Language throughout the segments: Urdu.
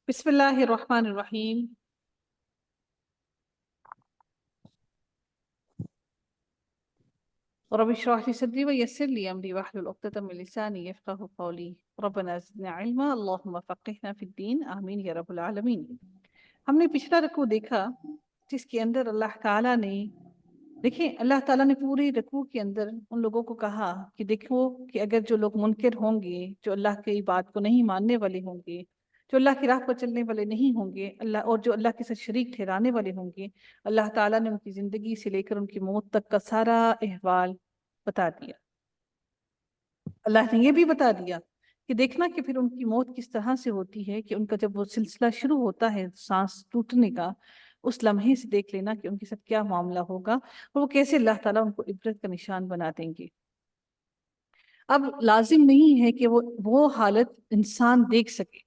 بسم اللہ الرحمن الرحیم۔ رب اشرح لي صدری ويسر لي امری واحلل عقدۃ من لسانی یفقهوا قولی۔ ربنا زدنا علما اللهم فقهنا فی الدین، آمین یا رب العالمین۔ ہم نے پچھلا رکوع دیکھا جس کے اندر اللہ تعالیٰ نے اللہ تعالیٰ نے پوری رکوع کے اندر ان لوگوں کو کہا کہ دیکھو کہ اگر جو لوگ منکر ہوں گے، جو اللہ کی بات کو نہیں ماننے والے ہوں گے، جو اللہ کی راہ پر چلنے والے نہیں ہوں گے، اور جو اللہ کے ساتھ شریک ٹھہرانے والے ہوں گے، اللہ تعالیٰ نے ان کی زندگی سے لے کر ان کی موت تک کا سارا احوال بتا دیا۔ اللہ نے یہ بھی بتا دیا کہ دیکھنا کہ پھر ان کی موت کس طرح سے ہوتی ہے، کہ ان کا جب وہ سلسلہ شروع ہوتا ہے سانس ٹوٹنے کا، اس لمحے سے دیکھ لینا کہ ان کے ساتھ کیا معاملہ ہوگا اور وہ کیسے اللہ تعالیٰ ان کو عبرت کا نشان بنا دیں گے۔ اب لازم نہیں ہے کہ وہ حالت انسان دیکھ سکے،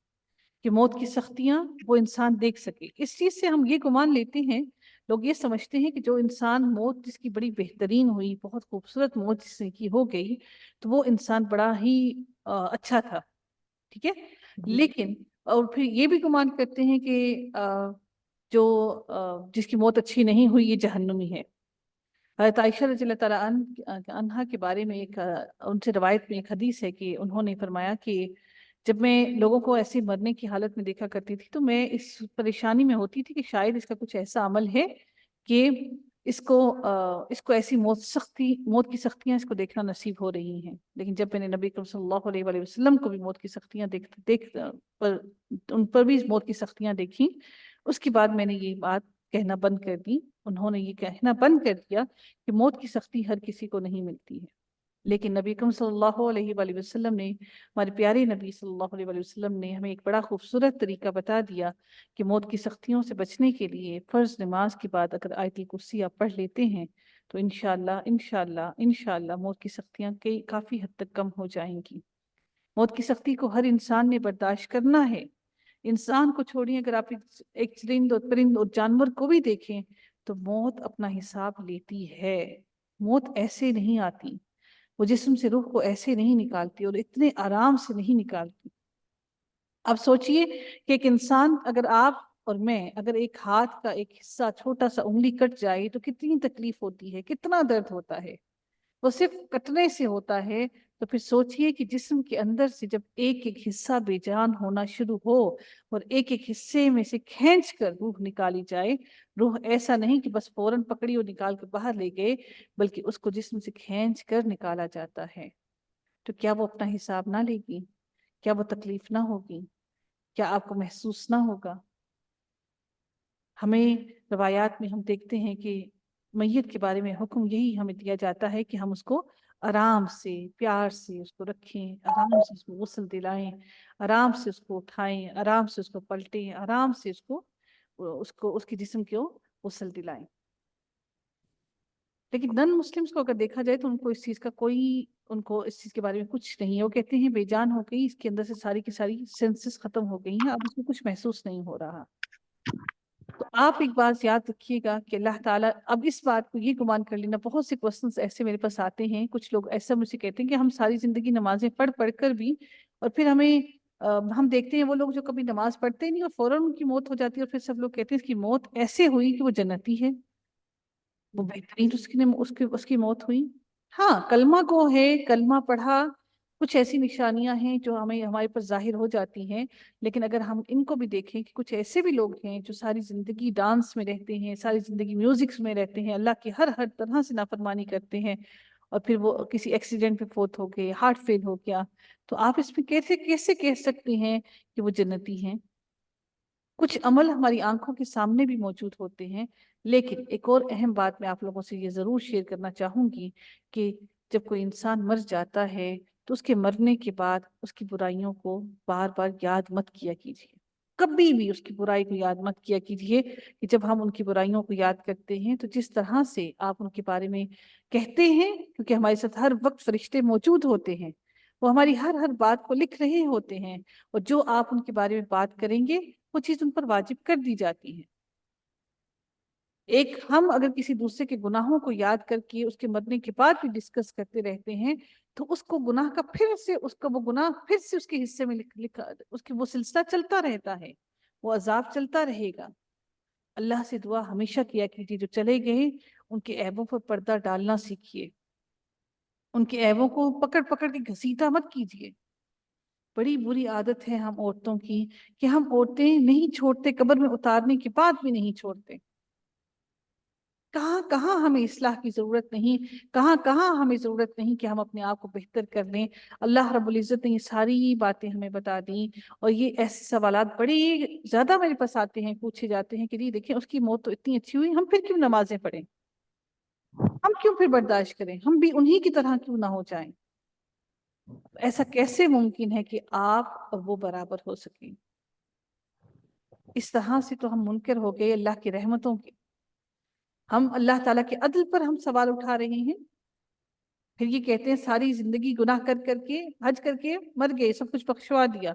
کہ موت کی سختیاں وہ انسان دیکھ سکے۔ اس چیز سے ہم یہ گمان لیتے ہیں، لوگ یہ سمجھتے ہیں کہ جو انسان موت جس کی بڑی بہترین ہوئی، بہت خوبصورت موت جس کی ہو گئی، تو وہ انسان بڑا ہی اچھا تھا، ٹھیک ہے۔ لیکن اور پھر یہ بھی گمان کرتے ہیں کہ جو جس کی موت اچھی نہیں ہوئی یہ جہنمی ہے۔ حضرت عائشہ رضی اللہ تعالیٰ عنہا کے بارے میں ان سے روایت میں ایک حدیث ہے کہ انہوں نے فرمایا کہ جب میں لوگوں کو ایسی مرنے کی حالت میں دیکھا کرتی تھی تو میں اس پریشانی میں ہوتی تھی کہ شاید اس کا کچھ ایسا عمل ہے کہ اس کو ایسی موت کی سختیاں اس کو دیکھنا نصیب ہو رہی ہیں۔ لیکن جب میں نے نبی کریم صلی اللہ علیہ وآلہ وسلم کو بھی موت کی سختیاں ان پر بھی موت کی سختیاں دیکھی، اس کے بعد میں نے یہ بات کہنا بند کر دی، انہوں نے یہ کہنا بند کر دیا کہ موت کی سختی ہر کسی کو نہیں ملتی ہے۔ لیکن نبی کریم صلی اللہ علیہ وآلہ وسلم نے، ہمارے پیارے نبی صلی اللہ علیہ وآلہ وسلم نے ہمیں ایک بڑا خوبصورت طریقہ بتا دیا کہ موت کی سختیوں سے بچنے کے لیے فرض نماز کے بعد اگر آیت الکرسی آپ پڑھ لیتے ہیں تو انشاءاللہ موت کی سختیاں کافی حد تک کم ہو جائیں گی۔ موت کی سختی کو ہر انسان نے برداشت کرنا ہے۔ انسان کو چھوڑیے، اگر آپ ایک چرند اور پرند اور جانور کو بھی دیکھیں تو موت اپنا حساب لیتی ہے۔ موت ایسے نہیں آتی، وہ جسم سے روح کو ایسے نہیں نکالتی اور اتنے آرام سے نہیں نکالتی۔ اب سوچئے کہ ایک انسان، اگر آپ اور میں، اگر ایک ہاتھ کا ایک حصہ چھوٹا سا انگلی کٹ جائے تو کتنی تکلیف ہوتی ہے، کتنا درد ہوتا ہے، وہ صرف کٹنے سے ہوتا ہے۔ تو پھر سوچئے کہ جسم کے اندر سے جب ایک ایک حصہ بے جان ہونا شروع ہو اور ایک ایک حصے میں سے کھینچ کر روح نکالی جائے، روح ایسا نہیں کہ بس فوراً پکڑی اور نکال کے باہر لے گئے، بلکہ اس کو جسم سے کھینچ کر نکالا جاتا ہے، تو کیا وہ اپنا حساب نہ لے گی؟ کیا وہ تکلیف نہ ہوگی؟ کیا آپ کو محسوس نہ ہوگا؟ ہمیں روایات میں ہم دیکھتے ہیں کہ میت کے بارے میں حکم یہی ہمیں دیا جاتا ہے کہ ہم اس کو آرام سے، پیار سے اس کو رکھیں، آرام سے اس کو غسل دلائیں، آرام سے اس کو اٹھائیں، آرام سے اس کو پلٹیں، آرام سے اس کے جسم کو غسل دلائیں۔ لیکن نن مسلمز کو اگر دیکھا جائے تو ان کو اس چیز کے بارے میں کچھ نہیں ہے۔ وہ کہتے ہیں بے جان ہو گئی، اس کے اندر سے ساری کی ساری سینسز ختم ہو گئی ہیں، اب اس میں کچھ محسوس نہیں ہو رہا۔ تو آپ ایک بات یاد رکھیے گا کہ اللہ تعالیٰ، اب اس بات کو یہ گمان کر لینا، بہت سے کوسچنس ایسے میرے پاس آتے ہیں، کچھ لوگ ایسا مجھ سے کہتے ہیں کہ ہم ساری زندگی نمازیں پڑھ پڑھ کر بھی، اور پھر ہم دیکھتے ہیں وہ لوگ جو کبھی نماز پڑھتے ہی نہیں اور فوراً ان کی موت ہو جاتی ہے، اور پھر سب لوگ کہتے ہیں اس کی موت ایسے ہوئی کہ وہ جنتی ہے، وہ بہترین اس کی موت ہوئی۔ ہاں، کلمہ کو ہے، کلمہ پڑھا، کچھ ایسی نشانیاں ہیں جو ہمارے پر ظاہر ہو جاتی ہیں، لیکن اگر ہم ان کو بھی دیکھیں کہ کچھ ایسے بھی لوگ ہیں جو ساری زندگی ڈانس میں رہتے ہیں، ساری زندگی میوزک میں رہتے ہیں، اللہ کی ہر طرح سے نافرمانی کرتے ہیں، اور پھر وہ کسی ایکسیڈنٹ میں فوت ہو گئے، ہارٹ فیل ہو گیا، تو آپ اس میں کیسے کہہ سکتے ہیں کہ وہ جنتی ہیں؟ کچھ عمل ہماری آنکھوں کے سامنے بھی موجود ہوتے ہیں۔ لیکن ایک اور اہم بات میں آپ لوگوں سے یہ ضرور شیئر کرنا چاہوں گی کہ جب کوئی انسان مر جاتا ہے تو اس کے مرنے کے بعد اس کی برائیوں کو بار بار یاد مت کیا کیجیے، کبھی بھی اس کی برائی کو یاد مت کیا کیجیے، کہ جب ہم ان کی برائیوں کو یاد کرتے ہیں تو جس طرح سے آپ ان کے بارے میں کہتے ہیں، کیونکہ ہمارے ساتھ ہر وقت فرشتے موجود ہوتے ہیں، وہ ہماری ہر بات کو لکھ رہے ہوتے ہیں، اور جو آپ ان کے بارے میں بات کریں گے وہ چیز ان پر واجب کر دی جاتی ہے۔ ہم اگر کسی دوسرے کے گناہوں کو یاد کر کے اس کے مرنے کے بعد بھی ڈسکس کرتے رہتے ہیں تو اس کو گناہ کا وہ گناہ پھر سے اس کے حصے میں وہ سلسلہ چلتا رہتا ہے، وہ عذاب چلتا رہے گا. اللہ سے دعا ہمیشہ کیا کیجیے جو چلے گئے ان کے عیبوں پر پردہ ڈالنا سیکھیے، ان کے عیبوں کو پکڑ پکڑ کے گھسیٹا مت کیجیے. بڑی بری عادت ہے ہم عورتوں کی کہ ہم عورتیں نہیں چھوڑتے، قبر میں اتارنے کے بعد بھی نہیں چھوڑتے. کہاں کہاں ہمیں اصلاح کی ضرورت نہیں، کہاں کہاں ہمیں ضرورت نہیں کہ ہم اپنے آپ کو بہتر کر لیں. اللہ رب العزت نے یہ ساری باتیں ہمیں بتا دیں. اور یہ ایسے سوالات بڑے زیادہ میرے پاس آتے ہیں، پوچھے جاتے ہیں کہ جی دیکھیں اس کی موت تو اتنی اچھی ہوئی، ہم پھر کیوں نمازیں پڑھیں، ہم کیوں پھر برداشت کریں، ہم بھی انہی کی طرح کیوں نہ ہو جائیں. ایسا کیسے ممکن ہے کہ آپ اور وہ برابر ہو سکیں؟ اس طرح سے تو ہم منکر ہو گئے اللہ کی رحمتوں کے. ہم اللہ تعالیٰ کے عدل پر ہم سوال اٹھا رہے ہیں، پھر یہ کہتے ہیں ساری زندگی گناہ کر کر کے حج کر کے مر گئے، سب کچھ بخشوا دیا.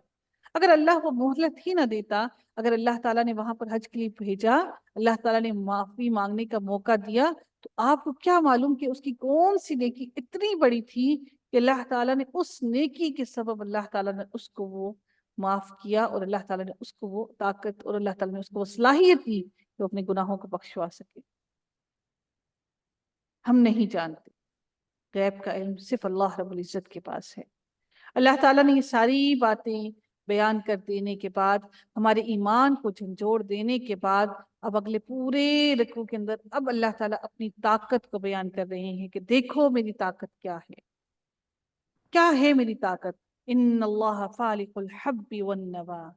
اگر اللہ وہ مہلت ہی نہ دیتا، اگر اللہ تعالیٰ نے وہاں پر حج کے لیے بھیجا، اللہ تعالیٰ نے معافی مانگنے کا موقع دیا، تو آپ کو کیا معلوم کہ اس کی کون سی نیکی اتنی بڑی تھی کہ اللہ تعالیٰ نے اس نیکی کے سبب اللہ تعالیٰ نے اس کو وہ معاف کیا، اور اللہ تعالیٰ نے اس کو وہ طاقت اور اللہ تعالیٰ نے اس کو وہ صلاحیت دی کہ وہ اپنے گناہوں کو بخشوا سکے. ہم نہیں جانتے، غیب کا علم صرف اللہ رب العزت کے پاس ہے. اللہ تعالیٰ نے یہ ساری باتیں بیان کر دینے کے بعد، ہمارے ایمان کو جھنجھوڑ دینے کے بعد، اب اگلے پورے رکوع کے اندر اب اللہ تعالیٰ اپنی طاقت کو بیان کر رہے ہیں کہ دیکھو میری طاقت کیا ہے. کیا ہے میری طاقت؟ ان اللہ فالق الحب والنوا،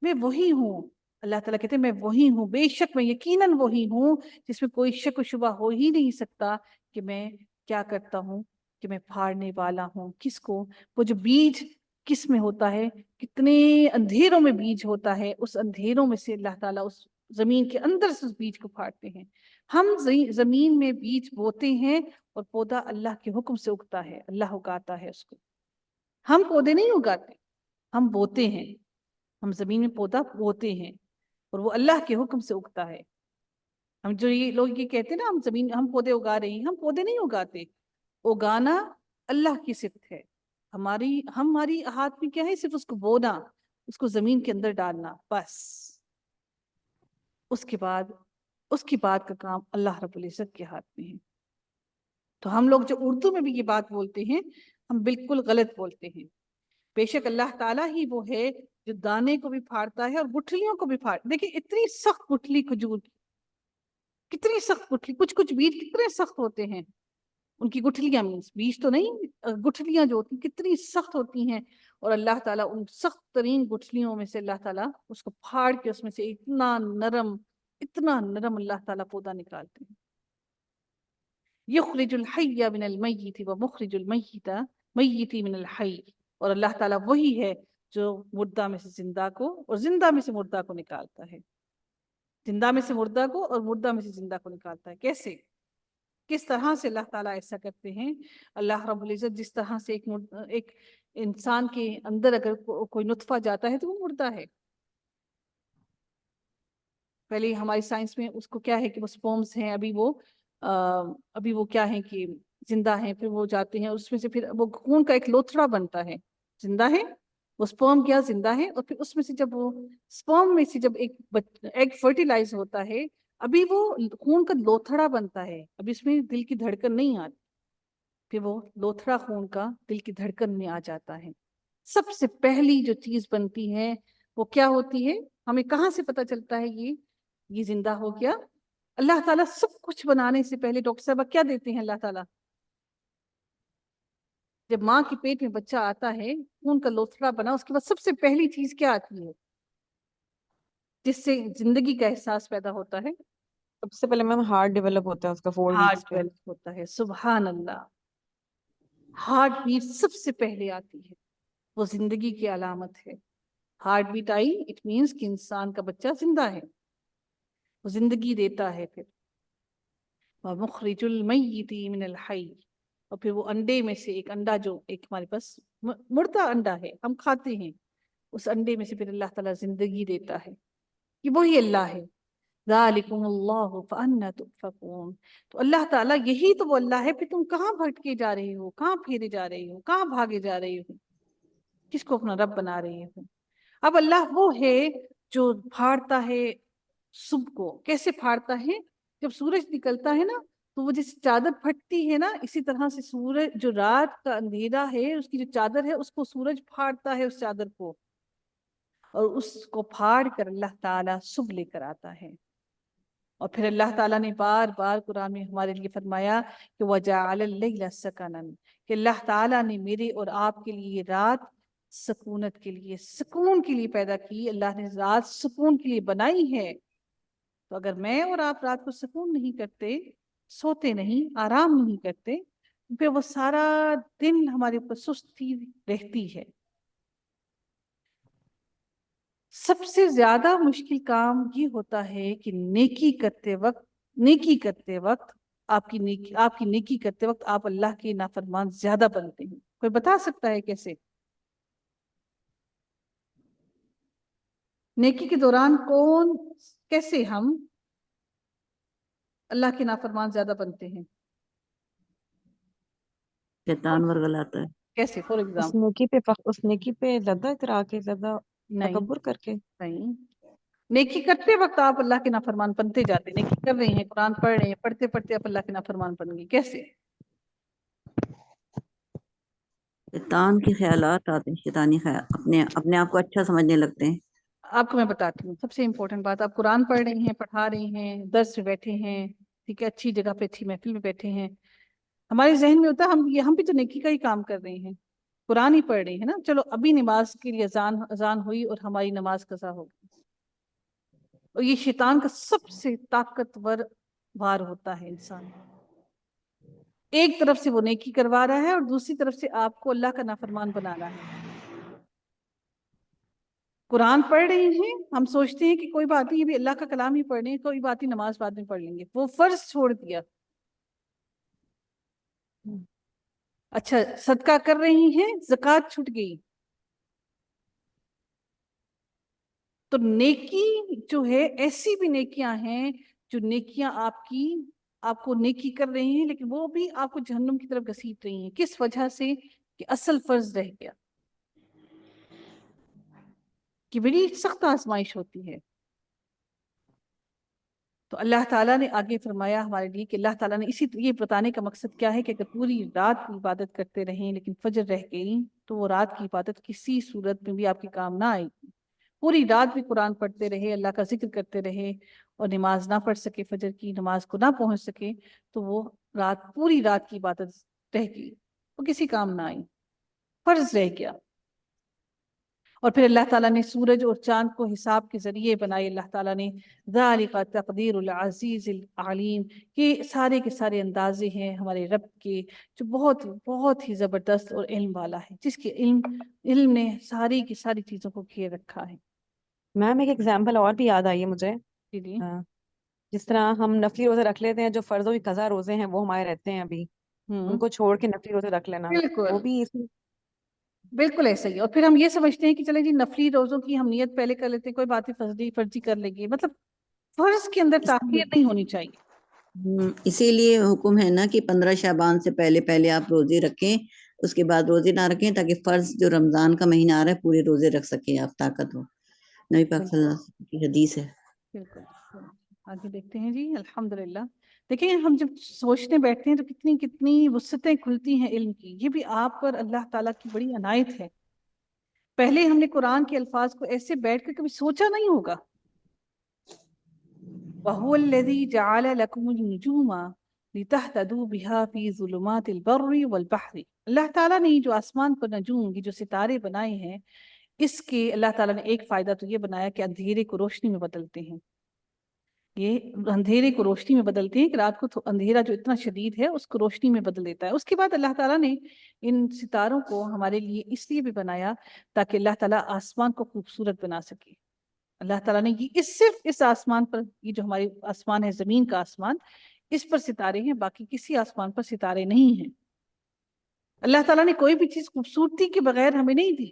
میں وہی ہوں. اللہ تعالیٰ کہتے ہیں میں وہی ہوں، بے شک میں یقیناً وہی ہوں جس میں کوئی شک و شبہ ہو ہی نہیں سکتا کہ میں کیا کرتا ہوں، کہ میں پھاڑنے والا ہوں. کس کو؟ وہ جو بیج کس میں ہوتا ہے، کتنے اندھیروں میں بیج ہوتا ہے، اس اندھیروں میں سے اللہ تعالیٰ اس زمین کے اندر سے اس بیج کو پھاڑتے ہیں. ہم زمین میں بیج بوتے ہیں اور پودا اللہ کے حکم سے اگتا ہے، اللہ اگاتا ہے اس کو. ہم پودے نہیں اگاتے، ہم بوتے ہیں، ہم زمین میں پودا بوتے ہیں اور وہ اللہ کے حکم سے اگتا ہے. ہم جو یہ لوگ یہ کہتے ہیں نا ہم پودے اگا رہے ہیں، ہم پودے نہیں اگاتے. اگانا اللہ کی صفت ہے، ہماری ہاتھ میں کیا ہے؟ صرف اس کو بونا، اس کو زمین کے اندر ڈالنا، بس. اس کے بعد کا کام اللہ رب العزت کے ہاتھ میں ہے. تو ہم لوگ جو اردو میں بھی یہ بات بولتے ہیں، ہم بالکل غلط بولتے ہیں. بے شک اللہ تعالیٰ ہی وہ ہے جو دانے کو بھی پھاڑتا ہے اور گٹھلیوں کو بھی پھاڑتا. دیکھیں اتنی سخت گٹھلی کھجور کی، کتنی سخت گٹھلی، کچھ بیج کتنے سخت ہوتے ہیں، ان کی گٹھلیاں مینس بیج تو نہیں، گٹھلیاں جو ہوتی ہیں کتنی سخت ہوتی ہیں. اور اللہ تعالیٰ ان سخت ترین گٹھلیوں میں سے اللہ تعالیٰ اس کو پھاڑ کے اس میں سے اتنا نرم اللہ تعالیٰ پودا نکالتے ہیں. یخرج الحی من المیت ومخرج المیت من الحی. اور اللہ تعالیٰ وہی ہے جو مردہ میں سے زندہ کو اور زندہ میں سے مردہ کو نکالتا ہے، زندہ میں سے مردہ کو اور مردہ میں سے زندہ کو نکالتا ہے. کیسے، کس طرح سے اللہ تعالیٰ ایسا کرتے ہیں؟ اللہ رب العزت جس طرح سے ایک انسان کے اندر اگر کوئی نطفہ جاتا ہے تو وہ مردہ ہے. پہلے ہماری سائنس میں اس کو کیا ہے کہ وہ سپرمز ہیں، ابھی وہ کیا ہے کہ زندہ ہیں، پھر وہ جاتے ہیں اس میں سے پھر وہ خون کا ایک لوتھڑا بنتا ہے، زندہ ہے وہ سپرم کیا زندہ ہے. اور پھر اس میں سے جب وہ سپرم میں سے جب ایگ فرٹیلائز ہوتا ہے، ابھی وہ خون کا لوتھڑا بنتا ہے، ابھی اس میں دل کی دھڑکن نہیں آتی، پھر وہ لوتھڑا خون کا دل کی دھڑکن میں آ جاتا ہے. سب سے پہلی جو چیز بنتی ہے وہ کیا ہوتی ہے؟ ہمیں کہاں سے پتہ چلتا ہے یہ زندہ ہو گیا؟ اللہ تعالیٰ سب کچھ بنانے سے پہلے ڈاکٹر صاحبہ کیا دیتے ہیں اللہ تعالیٰ؟ جب ماں کے پیٹ میں بچہ آتا ہے، خون کا لوتھڑا بنا، اس کے بعد سب سے پہلی چیز کیا آتی ہے جس سے زندگی کا احساس پیدا ہوتا ہے؟ سب سے پہلے میم ہارٹ ڈیولپ ہوتا ہے اس کا 4 ہارٹ ویکس پہ. ڈیولپ ہوتا ہے. سبحان اللہ، ہارٹ بیٹ سب سے پہلے آتی ہے، وہ زندگی کی علامت ہے. Heart bit I it means کہ انسان کا بچہ زندہ ہے، وہ زندگی دیتا ہے. پھر وَمُخْرِجُ الْمَيِّتِ مِنَ الْحَيِّ، اور پھر وہ انڈے میں سے ایک انڈا جو ایک ہمارے پاس مردہ انڈا ہے ہم کھاتے ہیں، اس انڈے میں سے پھر اللہ تعالیٰ زندگی دیتا ہے. کہ وہی اللہ ہے. ذَلِكُمُ اللَّهُ فَأَنَّىٰ تُؤْفَكُونَ. تو اللہ تعالیٰ یہی تو وہ اللہ ہے، پھر تم کہاں بھٹکے جا رہے ہو، کہاں پھیرے جا رہے ہو، کہاں بھاگے جا رہے ہو، کس کو اپنا رب بنا رہے ہو؟ اب اللہ وہ ہے جو پھاڑتا ہے صبح کو. کیسے پھاڑتا ہے؟ جب سورج نکلتا ہے نا تو وہ جیسے چادر پھٹتی ہے نا، اسی طرح سے سورج جو رات کا اندھیرا ہے اس کی جو چادر ہے اس کو سورج پھاڑتا ہے، اس چادر کو، اور اس کو پھاڑ کر اللہ تعالیٰ صبح لے کر آتا ہے. اور پھر اللہ تعالیٰ نے بار بار قرآن میں ہمارے لیے فرمایا کہ وَجَعَلَ اللَّيْلَ سَكَنًا، کہ اللہ تعالیٰ نے میرے اور آپ کے لیے رات سکونت کے لیے، سکون کے لیے پیدا کی. اللہ نے رات سکون کے لیے بنائی ہے. تو اگر میں اور آپ رات کو سکون نہیں کرتے، سوتے نہیں، آرام نہیں کرتے، پھر وہ سارا دن ہمارے اوپر سستی رہتی ہے. سب سے زیادہ مشکل کام یہ ہوتا ہے کہ نیکی کرتے وقت آپ کی نیکی کرتے وقت آپ اللہ کے نافرمان زیادہ بنتے ہیں. کوئی بتا سکتا ہے کیسے؟ نیکی کے دوران کیسے ہم اللہ کے نافرمان زیادہ بنتے ہیں؟ شیطان ورگلاتا ہے. کیسے؟ فور اس ایگزامپل. نیکی پہ زیادہ اترا کے، زیادہ نہیں تکبر کر کے. نہیں، نیکی کرتے وقت آپ اللہ کے نافرمان بنتے جاتے. نیکی کر رہے ہیں، قرآن پڑھ رہے ہیں، پڑھتے پڑھتے آپ اللہ کے نافرمان بن گے. کیسے؟ شیطان کے خیالات آتے ہیں، شیطانی خیال، اپنے آپ کو اچھا سمجھنے لگتے ہیں. آپ کو میں بتاتی ہوں سب سے امپورٹنٹ بات. آپ قرآن پڑھ رہے ہیں، پڑھا رہے ہیں، درس میں بیٹھے ہیں، ٹھیک ہے، اچھی جگہ پہ، اچھی محفل میں بیٹھے ہیں، ہمارے ذہن میں ہوتا ہے ہم بھی تو نیکی کا ہی کام کر رہے ہیں، قرآن ہی پڑھ رہے ہیں نا. چلو ابھی نماز کے لیے اذان ہوئی اور ہماری نماز قضا ہو گئی. اور یہ شیطان کا سب سے طاقتور وار ہوتا ہے. انسان ایک طرف سے وہ نیکی کروا رہا ہے اور دوسری طرف سے آپ کو اللہ کا نافرمان بنا رہا ہے. قرآن پڑھ رہے ہیں، ہم سوچتے ہیں کہ کوئی بات نہیں، یہ بھی اللہ کا کلام ہی پڑھ رہے ہیں، کوئی بات نہیں، نماز بعد میں پڑھ لیں گے. وہ فرض چھوڑ دیا. اچھا صدقہ کر رہی ہیں، زکوٰۃ چھوٹ گئی. تو نیکی جو ہے، ایسی بھی نیکیاں ہیں جو نیکیاں آپ کو نیکی کر رہی ہیں لیکن وہ بھی آپ کو جہنم کی طرف گھسیٹ رہی ہیں. کس وجہ سے؟ کہ اصل فرض رہ گیا. کہ بڑی سخت آزمائش ہوتی ہے. تو اللہ تعالیٰ نے آگے فرمایا ہمارے لیے کہ اللہ تعالیٰ نے یہ بتانے کا مقصد کیا ہے کہ اگر پوری رات کی عبادت کرتے رہیں لیکن فجر رہ گئی تو وہ رات کی عبادت کسی صورت میں بھی آپ کے کام نہ آئے گی. پوری رات بھی قرآن پڑھتے رہے، اللہ کا ذکر کرتے رہے اور نماز نہ پڑھ سکے، فجر کی نماز کو نہ پہنچ سکے، تو وہ پوری رات کی عبادت رہ گئی، وہ کسی کام نہ آئی، فرض رہ گیا. اور پھر اللہ تعالیٰ نے سورج اور چاند کو حساب کے ذریعے بنائے. اللہ تعالیٰ نے ذالک تقدیر العزیز العلیم، کہ سارے کے سارے اندازے ہیں ہمارے رب کے جو بہت بہت ہی زبردست اور علم والا ہے، جس کے علم نے ساری کی ساری چیزوں کو گھیر رکھا ہے. میم ایک ایگزامپل اور بھی یاد آئی ہے مجھے. جی جس طرح ہم نفلی روزے رکھ لیتے ہیں، جو فرضوں کی قضا روزے ہیں وہ ہمارے رہتے ہیں ابھی، ان کو چھوڑ کے نفلی روزے رکھ لینا، وہ بھی بالکل ایسا ہی. اور پھر ہم یہ سمجھتے ہیں کہ چلیں جی نفلی روزوں کی ہم نیت پہلے کر لیتے ہیں، کوئی بات نہیں، فرضی کر لیں گے. مطلب فرض کے اندر تاخیر نہیں ہونی چاہیے. اسی لیے حکم ہے نا کہ 15 شعبان سے پہلے آپ روزے رکھیں، اس کے بعد روزے نہ رکھیں، تاکہ فرض جو رمضان کا مہینہ آ رہا ہے پورے روزے رکھ سکیں آپ، طاقت ہو. نبی پاک صلی اللہ علیہ وسلم کی حدیث ہے. بالکل. آگے دیکھتے ہیں جی. الحمدللہ. دیکھیں ہم جب سوچنے بیٹھتے ہیں تو کتنی وسعتیں کھلتی ہیں علم کی. یہ بھی آپ پر اللہ تعالیٰ کی بڑی عنایت ہے. پہلے ہم نے قرآن کے الفاظ کو ایسے بیٹھ کر کبھی سوچا نہیں ہوگا. وَهُوَ الَّذِي جَعَلَ لَكُمُ النُّجُومَ لِتَهْتَدُوا بِهَا فِي ظُلُمَاتِ الْبَرِّ وَالْبَحْرِ. اللہ تعالیٰ نے جو آسمان پر نجوم، یہ جو ستارے بنائے ہیں، اس کے اللہ تعالیٰ نے ایک فائدہ تو یہ بنایا کہ اندھیرے کو روشنی میں بدلتے ہیں. یہ اندھیرے کو روشنی میں بدلتے ہیں کہ رات کو اندھیرا جو اتنا شدید ہے اس کو روشنی میں بدل دیتا ہے. اس کے بعد اللہ تعالیٰ نے ان ستاروں کو ہمارے لیے اس لیے بھی بنایا تاکہ اللہ تعالیٰ آسمان کو خوبصورت بنا سکے. اللہ تعالیٰ نے یہ صرف اس آسمان پر، یہ جو ہماری آسمان ہے، زمین کا آسمان، اس پر ستارے ہیں، باقی کسی آسمان پر ستارے نہیں ہیں. اللہ تعالیٰ نے کوئی بھی چیز خوبصورتی کے بغیر ہمیں نہیں دی.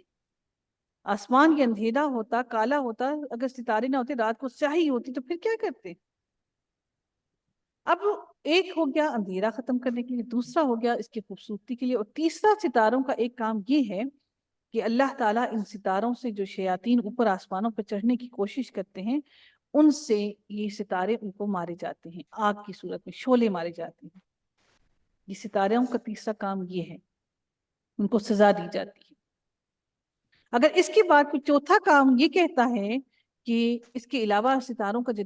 آسمان یہ اندھیرا ہوتا، کالا ہوتا، اگر ستارے نہ ہوتے، رات کو سیاہی ہوتی، تو پھر کیا کرتے؟ اب ایک ہو گیا اندھیرا ختم کرنے کے لیے، دوسرا ہو گیا اس کی خوبصورتی کے لیے، اور تیسرا ستاروں کا ایک کام یہ ہے کہ اللہ تعالیٰ ان ستاروں سے جو شیاطین اوپر آسمانوں پر چڑھنے کی کوشش کرتے ہیں ان سے یہ ستارے ان کو مارے جاتے ہیں، آگ کی صورت میں شعلے مارے جاتے ہیں۔ یہ ستاروں کا تیسرا کام یہ ہے، ان کو سزا دی جاتی ہے۔ اگر اس کے بعد کوئی چوتھا کام یہ کہتا ہے کہ اس کے علاوہ ستاروں کا جو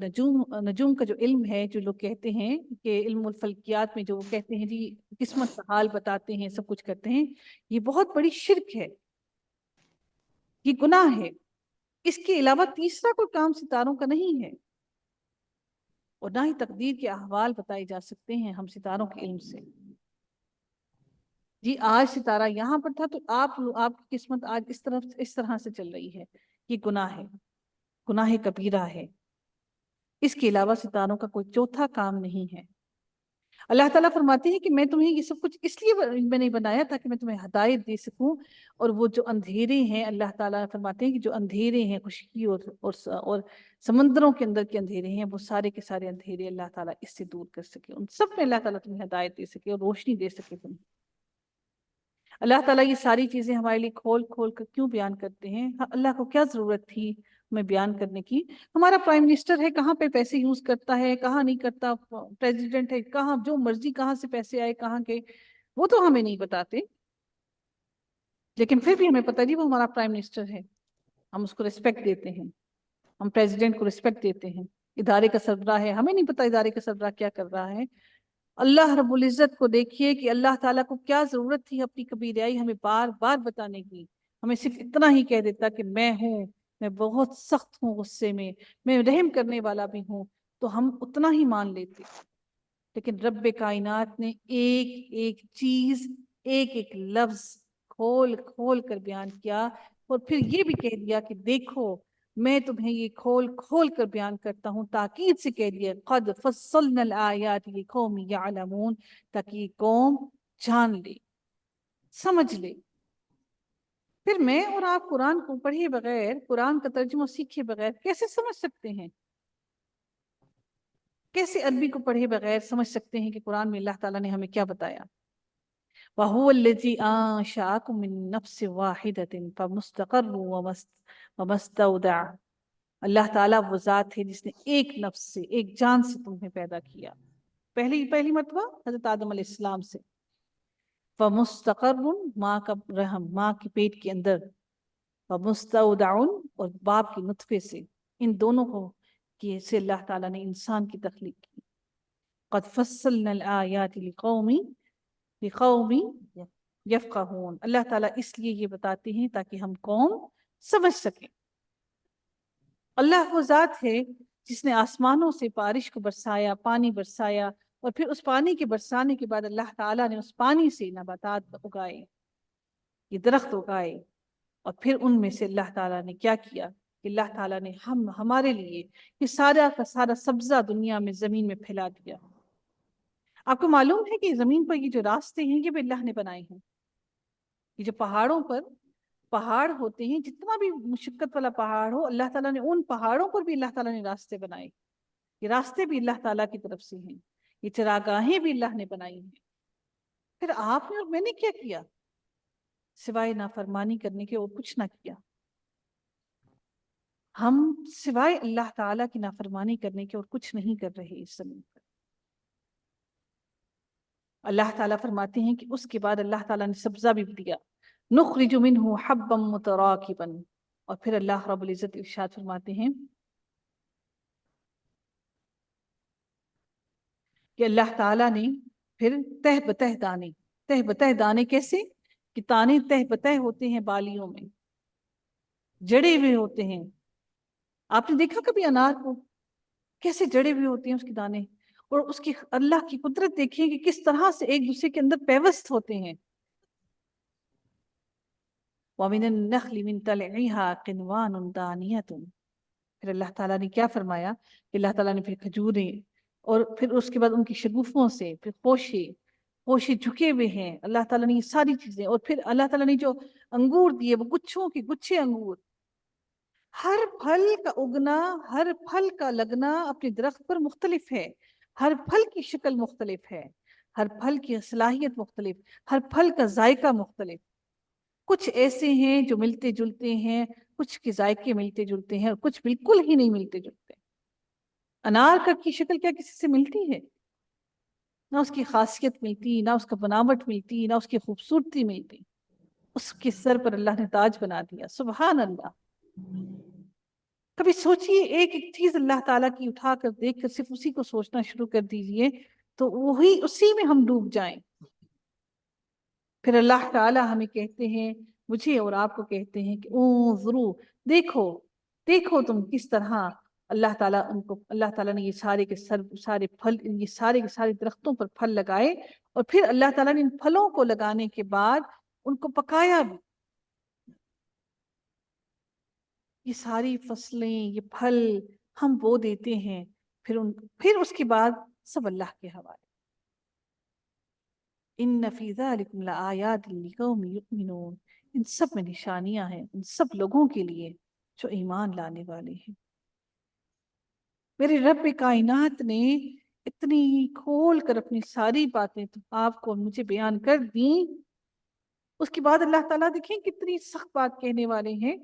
نجوم کا جو علم ہے، جو لوگ کہتے ہیں کہ علم الفلکیات میں جو وہ کہتے ہیں جی قسمت کا حال بتاتے ہیں، سب کچھ کرتے ہیں، یہ بہت بڑی شرک ہے، یہ گناہ ہے۔ اس کے علاوہ تیسرا کوئی کام ستاروں کا نہیں ہے، اور نہ ہی تقدیر کے احوال بتائے جا سکتے ہیں ہم ستاروں کے علم سے۔ جی آج ستارہ یہاں پر تھا تو آپ کی قسمت آج اس طرح سے چل رہی ہے، یہ گناہ ہے، گناہ کبیرہ ہے۔ اس کے علاوہ ستاروں کا کوئی چوتھا کام نہیں ہے۔ اللہ تعالیٰ فرماتے ہیں کہ میں تمہیں یہ سب کچھ اس لیے میں نے بنایا تاکہ میں تمہیں ہدایت دے سکوں، اور وہ جو اندھیرے ہیں، اللہ تعالیٰ فرماتے ہیں کہ جو اندھیرے ہیں خشکی اور سمندروں کے اندر کے اندھیرے ہیں، وہ سارے کے سارے اندھیرے اللہ تعالیٰ اس سے دور کر سکے، ان سب میں اللہ تعالیٰ تمہیں ہدایت دے سکے اور روشنی دے سکے تمہیں۔ اللہ تعالیٰ یہ ساری چیزیں ہمارے لیے کھول کھول کر کیوں بیان کرتے ہیں؟ اللہ کو کیا ضرورت تھی ہمیں بیان کرنے کی؟ ہمارا پرائم منسٹر ہے، کہاں پہ پیسے یوز کرتا ہے، کہاں نہیں کرتا، پریزیڈنٹ ہے، کہاں جو مرضی کہاں سے پیسے آئے کہاں کے، وہ تو ہمیں نہیں بتاتے، لیکن پھر بھی ہمیں پتہ جی وہ ہمارا پرائم منسٹر ہے، ہم اس کو ریسپیکٹ دیتے ہیں، ہم پریزیڈنٹ کو ریسپیکٹ دیتے ہیں، ادارے کا سربراہ ہے، ہمیں نہیں پتہ ادارے کا سربراہ کیا کر رہا ہے۔ اللہ رب العزت کو دیکھیے کہ اللہ تعالیٰ کو کیا ضرورت تھی اپنی کبریائی ہمیں بار بار بتانے کی، ہمیں صرف اتنا ہی کہہ دیتا کہ میں ہوں، میں بہت سخت ہوں غصے میں رحم کرنے والا بھی ہوں، تو ہم اتنا ہی مان لیتے۔ لیکن رب کائنات نے ایک ایک چیز، ایک ایک لفظ کھول کھول کر بیان کیا، اور پھر یہ بھی کہہ دیا کہ دیکھو میں تمہیں یہ کھول کھول کر بیان کرتا ہوں، تاکید سے کہہ دیا قد فصلنا الآیات لقوم یعلمون، تاکہ یہ قوم جان لے، سمجھ لے۔ پھر میں اور آپ قرآن کو پڑھے بغیر، قرآن کا ترجمہ سیکھے بغیر کیسے سمجھ سکتے ہیں؟ کیسے عربی کو پڑھے بغیر سمجھ سکتے ہیں کہ قرآن میں اللہ تعالیٰ نے ہمیں کیا بتایا؟ وَهُوَ الَّذِي أَنشَأَكُم مِّن نَّفْسٍ وَاحِدَةٍ فَمُسْتَقَرٌّ وَمُسْتَوْدَعٌ۔ اللہ تعالیٰ وہ ذات ہے جس نے ایک نفس سے، ایک جان سے تمہیں پیدا کیا، پہلی مرتبہ حضرت آدم علیہ السلام سے، فَمُسْتَقَرٌّ ماں کا رحم، ماں کے پیٹ کے اندر، وَمُسْتَوْدَعٌ اور باپ کی نطفے سے، ان دونوں کو کہ سے اللہ تعالیٰ نے انسان کی تخلیق کی۔ قَدْ فَصَّلْنَا الْآيَاتِ لِقَوْمٍ يَفْقَهُونَ، اللہ تعالیٰ اس لیے یہ بتاتے ہیں تاکہ ہم قوم سمجھ سکیں۔ اللہ وہ ذات ہے جس نے آسمانوں سے بارش کو برسایا، پانی برسایا، اور پھر اس پانی کے برسانے کے بعد اللہ تعالیٰ نے اس پانی سے نباتات اگائے، یہ درخت اگائے، اور پھر ان میں سے اللہ تعالیٰ نے کیا کیا کہ اللہ تعالیٰ نے ہمارے لیے یہ سارا کا سارا سبزہ دنیا میں زمین میں پھیلا دیا۔ آپ کو معلوم ہے کہ زمین پر یہ جو راستے ہیں یہ بھی اللہ نے بنائے ہیں۔ یہ جو پہاڑوں پر پہاڑ ہوتے ہیں، جتنا بھی مشقت والا پہاڑ ہو، اللہ تعالیٰ نے ان پہاڑوں پر بھی اللہ تعالیٰ نے راستے بنائے، یہ راستے بھی اللہ تعالیٰ کی طرف سے ہیں، یہ چراگاہیں بھی اللہ نے بنائی ہیں۔ پھر آپ نے اور میں نے کیا کیا سوائے نافرمانی کرنے کے؟ اور کچھ نہ کیا۔ ہم سوائے اللہ تعالیٰ کی نافرمانی کرنے کے اور کچھ نہیں کر رہے اس زمین پر۔ اللہ تعالیٰ فرماتے ہیں کہ اس کے بعد اللہ تعالیٰ نے سبزہ بھی دیا، نخرج منہ حبا متراکبا، اور پھر اللہ رب العزت ارشاد فرماتے ہیں کہ اللہ تعالیٰ نے پھر تہ بتہ دانے کیسے کہ تانے تہ بتہ ہوتے ہیں بالیوں میں، جڑے ہوئے ہوتے ہیں۔ آپ نے دیکھا کبھی انار کو کیسے جڑے ہوئے ہوتے ہیں اس کے دانے، اور اس کی اللہ کی قدرت دیکھیں کہ کس طرح سے ایک دوسرے کے اندر پیوست ہوتے ہیں۔ وَمِنَ النَّخْلِ مِن طَلْعِهَا قِنْوَانٌ دَانِيَةٌ، پھر اللہ تعالیٰ نے کیا فرمایا کہ اللہ تعالیٰ نے پھر کھجوریں، اور پھر اس کے بعد ان کی شگوفوں سے پھر خوشے جھکے ہوئے ہیں، اللہ تعالیٰ نے یہ ساری چیزیں، اور پھر اللہ تعالیٰ نے جو انگور دیے وہ گچھوں کے گچھے انگور، ہر پھل کا اگنا، ہر پھل کا لگنا اپنے درخت پر مختلف ہے، ہر پھل کی شکل مختلف ہے، ہر پھل کی صلاحیت مختلف، ہر پھل کا ذائقہ مختلف۔ کچھ ایسے ہیں جو ملتے جلتے ہیں، کچھ کے ذائقے ملتے جلتے ہیں، اور کچھ بالکل ہی نہیں ملتے جلتے۔ انار کی شکل کیا کسی سے ملتی ہے؟ نہ اس کی خاصیت ملتی، نہ اس کا بناوٹ ملتی، نہ اس کی خوبصورتی ملتی۔ اس کے سر پر اللہ نے تاج بنا دیا، سبحان اللہ۔ کبھی سوچئے ایک ایک چیز اللہ تعالیٰ کی اٹھا کر دیکھ کر صرف اسی کو سوچنا شروع کر دیجئے تو وہی اسی میں ہم ڈوب جائیں۔ پھر اللہ تعالیٰ ہمیں کہتے ہیں، مجھے اور آپ کو کہتے ہیں کہ انظروا، دیکھو دیکھو تم کس طرح اللہ تعالیٰ نے یہ سارے کے سارے پھل، یہ سارے کے سارے درختوں پر پھل لگائے، اور پھر اللہ تعالیٰ نے ان پھلوں کو لگانے کے بعد ان کو پکایا بھی۔ یہ ساری فصلیں، یہ پھل ہم بو دیتے ہیں، پھر اس کے بعد سب اللہ کے حوالے۔ ان فی ذلکم لآیات لقوم یؤمنون، ان سب میں نشانیاں ہیں ان سب لوگوں کے لیے جو ایمان لانے والے ہیں۔ میرے رب کائنات نے اتنی کھول کر اپنی ساری باتیں آپ کو مجھے بیان کر دیں، اس کے بعد اللہ تعالیٰ دیکھیں کتنی سخت بات کہنے والے ہیں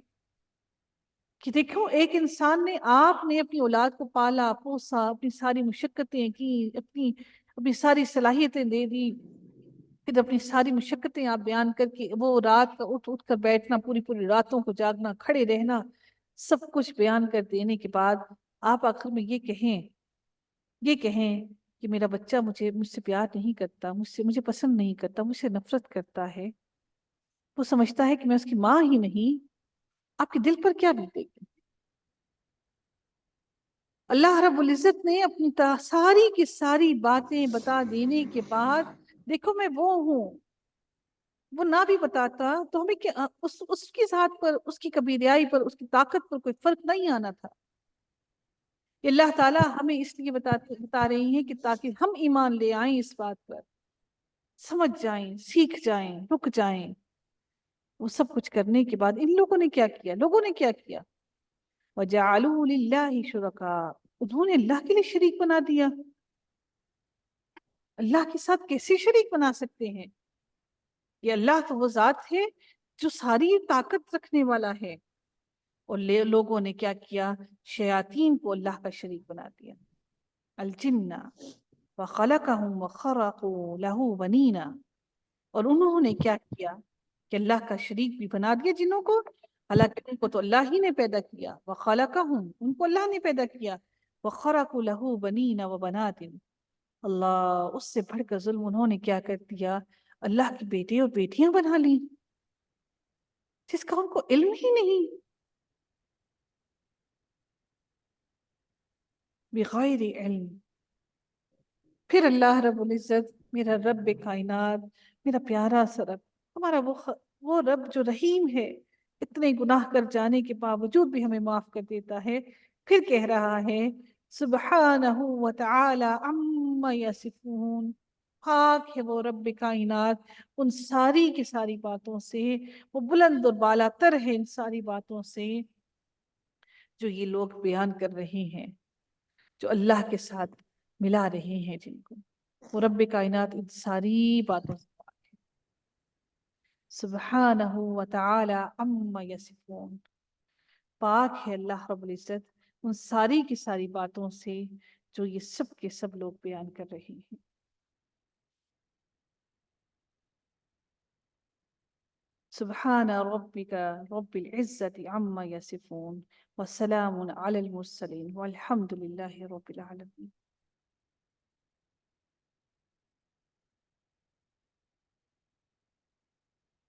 کہ دیکھو ایک انسان نے، آپ نے اپنی اولاد کو پالا پوسا، اپنی ساری مشقتیں کی، اپنی ساری صلاحیتیں دے دی، پھر اپنی ساری مشقتیں آپ بیان کر کے وہ رات کا اٹھ کر بیٹھنا، پوری پوری راتوں کو جاگنا، کھڑے رہنا، سب کچھ بیان کر دینے کے بعد آپ آخر میں یہ کہیں کہ میرا بچہ مجھ سے پیار نہیں کرتا، مجھے پسند نہیں کرتا، مجھ سے نفرت کرتا ہے، وہ سمجھتا ہے کہ میں اس کی ماں ہی نہیں، آپ کے دل پر کیا بیتے گی؟ اللہ رب العزت نے اپنی ساری کی ساری باتیں بتا دینے کے بعد، دیکھو میں وہ ہوں، وہ نہ بھی بتاتا تو ہمیں کیا، اس کی ذات پر، اس کی کبریائی پر، اس کی طاقت پر کوئی فرق نہیں آنا تھا۔ یہ اللہ تعالیٰ ہمیں اس لیے بتا رہی ہیں کہ تاکہ ہم ایمان لے آئیں، اس بات پر سمجھ جائیں، سیکھ جائیں، رک جائیں۔ وہ سب کچھ کرنے کے بعد ان لوگوں نے کیا کیا؟ وَجَعَلُوا لِلَّهِ شُرَكَاءَ، انہوں نے اللہ کے لیے شریک بنا دیا۔ اللہ کے ساتھ کیسے شریک بنا سکتے ہیں؟ یہ اللہ تو وہ ذات ہے جو ساری طاقت رکھنے والا ہے، اور لوگوں نے کیا کیا؟ شیاطین کو اللہ کا شریک بنا دیا۔ الجن وخلقهم وخرقوا له بنینا، اور انہوں نے کیا کیا کہ اللہ کا شریک بھی بنا دیا جنوں کو، حالانکہ ان کو تو اللہ ہی نے پیدا کیا۔ وخلقهم، ان کو اللہ نے پیدا کیا۔ وخرقوا له بنین وبنات، اللہ، اس سے بڑھ کر ظلم انہوں نے کیا کر دیا؟ اللہ کے بیٹے اور بیٹیاں بنا لی جس کا ان کو علم ہی نہیں، بغیر علم۔ پھر اللہ رب العزت، میرا رب کائنات، میرا پیارا سا رب، ہمارا وہ رب جو رحیم ہے، اتنے گناہ کر جانے کے باوجود بھی ہمیں معاف کر دیتا ہے، پھر کہہ رہا ہے سبحانہ وتعالی عما یصفون، پاک ہے وہ رب کائنات ان ساری کی ساری باتوں سے، وہ بلند اور بالا تر ہے ان ساری باتوں سے جو یہ لوگ بیان کر رہے ہیں، جو اللہ کے ساتھ ملا رہے ہیں جن کو۔ وہ رب کائنات ان ساری باتوں سے پاک ہے، سبحانہ وتعالی عما یصفون، پاک ہے اللہ رب العزت ان ساری کی ساری باتوں سے جو یہ سب کے سب لوگ بیان کر رہے ہیں۔ سبحان ربک رب العزت عما یصفون، وسلام علی المرسلین، والحمد للہ رب العالمین۔